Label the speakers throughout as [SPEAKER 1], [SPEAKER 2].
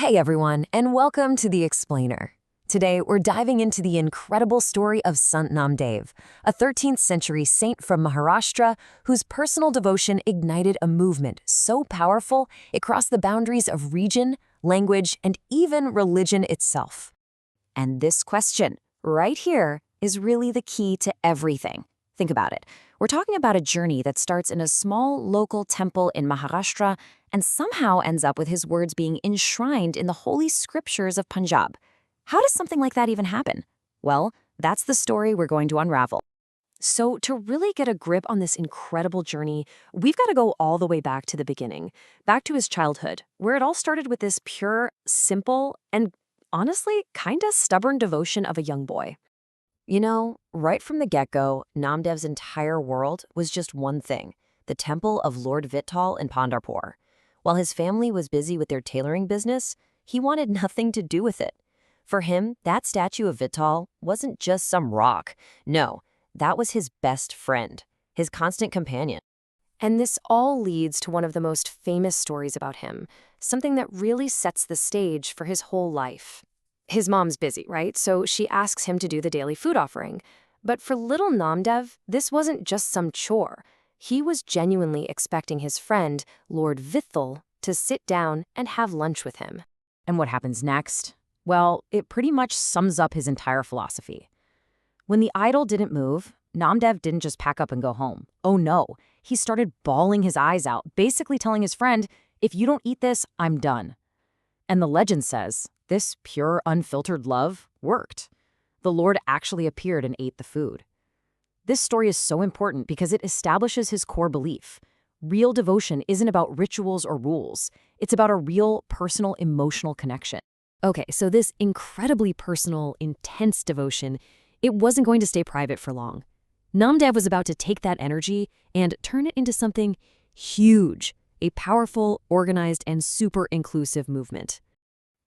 [SPEAKER 1] Hey everyone, and welcome to The Explainer. Today, we're diving into the incredible story of Sant Namdev, a 13th century saint from Maharashtra whose personal devotion ignited a movement so powerful it crossed the boundaries of region, language, and even religion itself. And this question, right here, is really the key to everything. Think about it. We're talking about a journey that starts in a small local temple in Maharashtra and somehow ends up with his words being enshrined in the holy scriptures of Punjab. How does something like that even happen? Well, that's the story we're going to unravel. So to really get a grip on this incredible journey, we've got to go all the way back to the beginning, back to his childhood, where it all started with this pure, simple, and honestly, kinda stubborn devotion of a young boy. You know, right from the get-go, Namdev's entire world was just one thing, the temple of Lord Vitthal in Pandharpur. While his family was busy with their tailoring business, he wanted nothing to do with it. For him, that statue of Vitthal wasn't just some rock. No, that was his best friend, his constant companion. And this all leads to one of the most famous stories about him, something that really sets the stage for his whole life. His mom's busy, right? So she asks him to do the daily food offering. But for little Namdev, this wasn't just some chore. He was genuinely expecting his friend, Lord Vitthal, to sit down and have lunch with him.
[SPEAKER 2] And what happens next? Well, it pretty much sums up his entire philosophy. When the idol didn't move, Namdev didn't just pack up and go home. Oh no, he started bawling his eyes out, basically telling his friend, if you don't eat this, I'm done. And the legend says, this pure, unfiltered love worked. The Lord actually appeared and ate the food. This story is so important because it establishes his core belief. Real devotion isn't about rituals or rules. It's about a real, personal, emotional connection.
[SPEAKER 1] Okay, so this incredibly personal, intense devotion, it wasn't going to stay private for long. Namdev was about to take that energy and turn it into something huge, a powerful, organized, and super inclusive movement.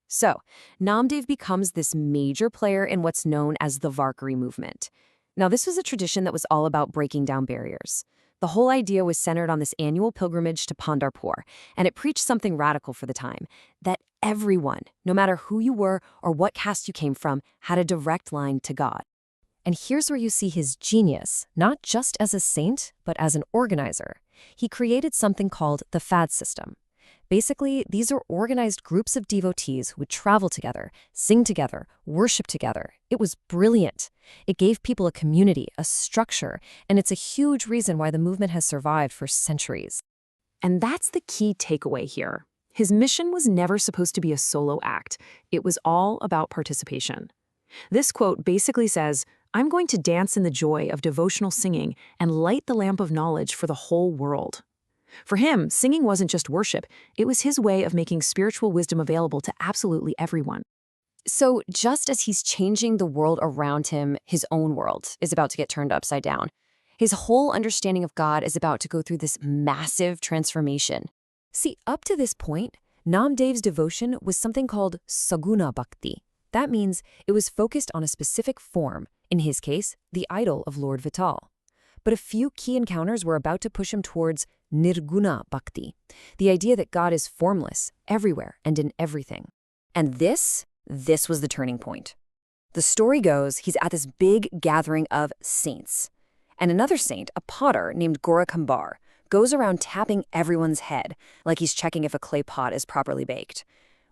[SPEAKER 1] So, Namdev becomes this major player in what's known as the Varkari movement. Now, this was a tradition that was all about breaking down barriers. The whole idea was centered on this annual pilgrimage to Pandharpur, and it preached something radical for the time, that everyone, no matter who you were or what caste you came from, had a direct line to God. And here's where you see his genius, not just as a saint, but as an organizer. He created something called the vowed system. Basically, these are organized groups of devotees who would travel together, sing together, worship together. It was brilliant. It gave people a community, a structure, and it's a huge reason why the movement has survived for centuries.
[SPEAKER 3] And that's the key takeaway here. His mission was never supposed to be a solo act. It was all about participation. This quote basically says, I'm going to dance in the joy of devotional singing and light the lamp of knowledge for the whole world. For him, singing wasn't just worship, it was his way of making spiritual wisdom available to absolutely everyone.
[SPEAKER 1] So just as he's changing the world around him, his own world is about to get turned upside down. His whole understanding of God is about to go through this massive transformation. See, up to this point, Namdev's devotion was something called Saguna bhakti. That means it was focused on a specific form, in his case, the idol of Lord Vitthal. But a few key encounters were about to push him towards Nirguna bhakti, the idea that God is formless, everywhere and in everything. And this was the turning point. The story goes he's at this big gathering of saints. And another saint, a potter named Guru Granth Sahib, goes around tapping everyone's head, like he's checking if a clay pot is properly baked.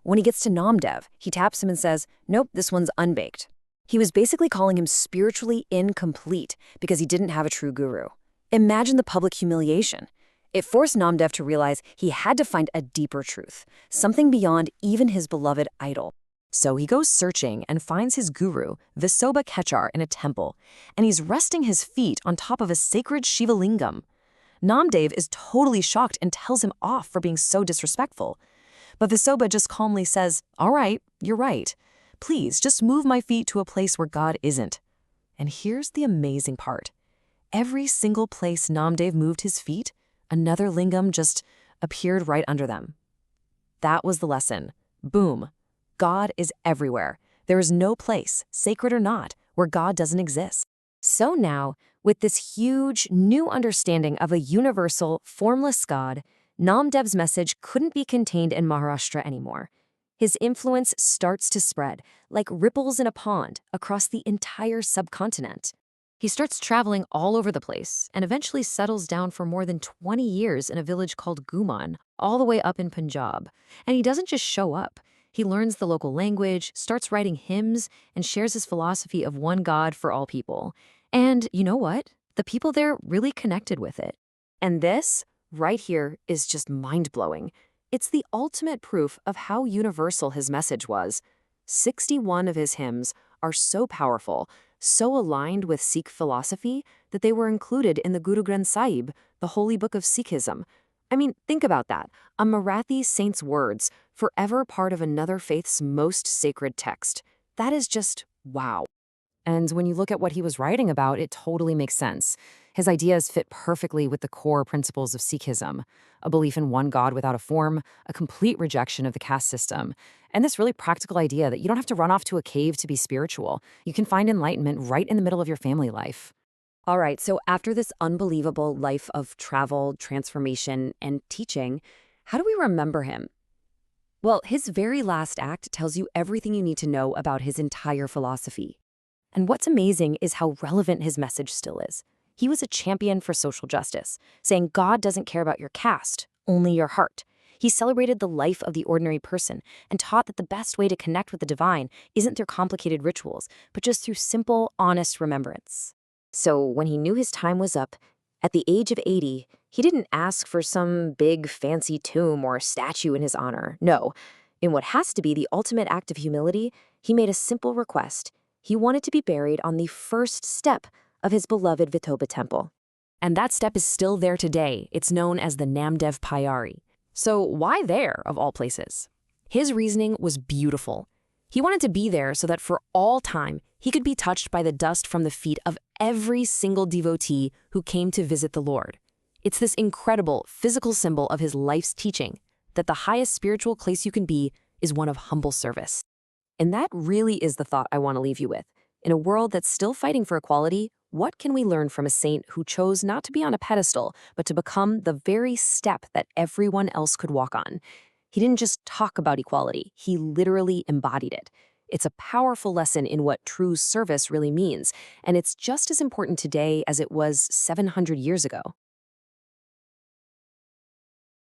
[SPEAKER 1] When he gets to Namdev, he taps him and says, nope, this one's unbaked. He was basically calling him spiritually incomplete because he didn't have a true guru. Imagine the public humiliation. It forced Namdev to realize he had to find a deeper truth, something beyond even his beloved idol. So he goes searching and finds his guru, Visoba Khechar, in a temple, and he's resting his feet on top of a sacred Shiva lingam. Namdev is totally shocked and tells him off for being so disrespectful. But Visoba just calmly says, all right, you're right. Please, just move my feet to a place where God isn't. And here's the amazing part. Every single place Namdev moved his feet, another lingam just appeared right under them. That was the lesson. Boom. God is everywhere. There is no place, sacred or not, where God doesn't exist. So now, with this huge new understanding of a universal, formless God, Namdev's message couldn't be contained in Maharashtra anymore. His influence starts to spread, like ripples in a pond, across the entire subcontinent. He starts traveling all over the place and eventually settles down for more than 20 years in a village called Ghuman, all the way up in Punjab. And he doesn't just show up. He learns the local language, starts writing hymns, and shares his philosophy of one God for all people. And you know what? The people there really connected with it. And this, right here, is just mind-blowing. It's the ultimate proof of how universal his message was. 61 of his hymns are so powerful, so aligned with Sikh philosophy, that they were included in the Guru Granth Sahib, the holy book of Sikhism. I mean, think about that. A Marathi saint's words, forever part of another faith's most sacred text. That is just wow. And when you look at what he was writing about, it totally makes sense. His ideas fit perfectly with the core principles of Sikhism, a belief in one God without a form, a complete rejection of the caste system, and this really practical idea that you don't have to run off to a cave to be spiritual. You can find enlightenment right in the middle of your family life.
[SPEAKER 2] All right, so after this unbelievable life of travel, transformation, and teaching, how do we remember him? Well, his very last act tells you everything you need to know about his entire philosophy. And what's amazing is how relevant his message still is. He was a champion for social justice, saying God doesn't care about your caste, only your heart. He celebrated the life of the ordinary person and taught that the best way to connect with the divine isn't through complicated rituals, but just through simple, honest remembrance. So when he knew his time was up, at the age of 80, he didn't ask for some big fancy tomb or statue in his honor. No, in what has to be the ultimate act of humility, he made a simple request. He wanted to be buried on the first step of his beloved Visoba temple. And that step is still there today. It's known as the Namdev Pyari. So why there, of all places? His reasoning was beautiful. He wanted to be there so that for all time, he could be touched by the dust from the feet of every single devotee who came to visit the Lord. It's this incredible physical symbol of his life's teaching that the highest spiritual place you can be is one of humble service. And that really is the thought I want to leave you with. In a world that's still fighting for equality, what can we learn from a saint who chose not to be on a pedestal, but to become the very step that everyone else could walk on? He didn't just talk about equality, he literally embodied it. It's a powerful lesson in what true service really means, and it's just as important today as it was 700 years ago.